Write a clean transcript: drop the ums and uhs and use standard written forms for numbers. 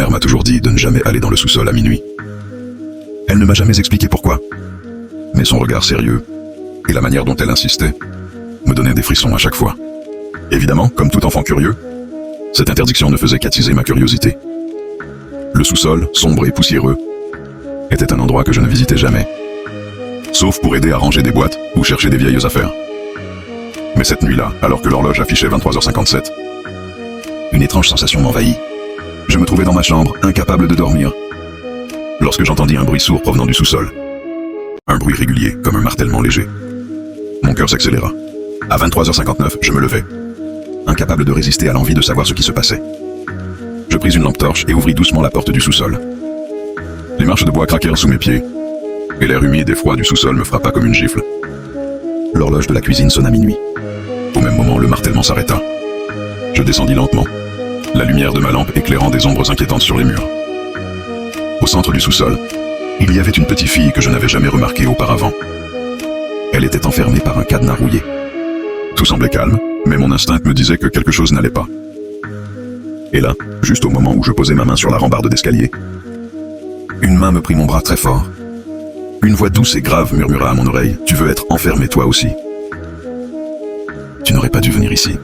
mère m'a toujours dit de ne jamais aller dans le sous-sol à minuit. Elle ne m'a jamais expliqué pourquoi. Mais son regard sérieux et la manière dont elle insistait me donnaient des frissons à chaque fois. Évidemment, comme tout enfant curieux, cette interdiction ne faisait qu'attiser ma curiosité. Le sous-sol, sombre et poussiéreux, était un endroit que je ne visitais jamais. Sauf pour aider à ranger des boîtes ou chercher des vieilles affaires. Mais cette nuit-là, alors que l'horloge affichait 23h57, une étrange sensation m'envahit. Je me trouvais dans ma chambre, incapable de dormir, lorsque j'entendis un bruit sourd provenant du sous-sol. Un bruit régulier, comme un martèlement léger. Mon cœur s'accéléra. À 23h59, je me levai, incapable de résister à l'envie de savoir ce qui se passait. Je pris une lampe torche et ouvris doucement la porte du sous-sol. Les marches de bois craquèrent sous mes pieds, et l'air humide et froid du sous-sol me frappa comme une gifle. L'horloge de la cuisine sonna minuit. Au même moment, le martèlement s'arrêta. Je descendis lentement, la lumière de ma lampe éclairant des ombres inquiétantes sur les murs. Au centre du sous-sol, il y avait une petite fille que je n'avais jamais remarquée auparavant. Elle était enfermée par un cadenas rouillé. Tout semblait calme, mais mon instinct me disait que quelque chose n'allait pas. Et là, juste au moment où je posais ma main sur la rambarde d'escalier, une main me prit mon bras très fort. Une voix douce et grave murmura à mon oreille « Tu veux être enfermé toi aussi ?» Tu n'aurais pas dû venir ici.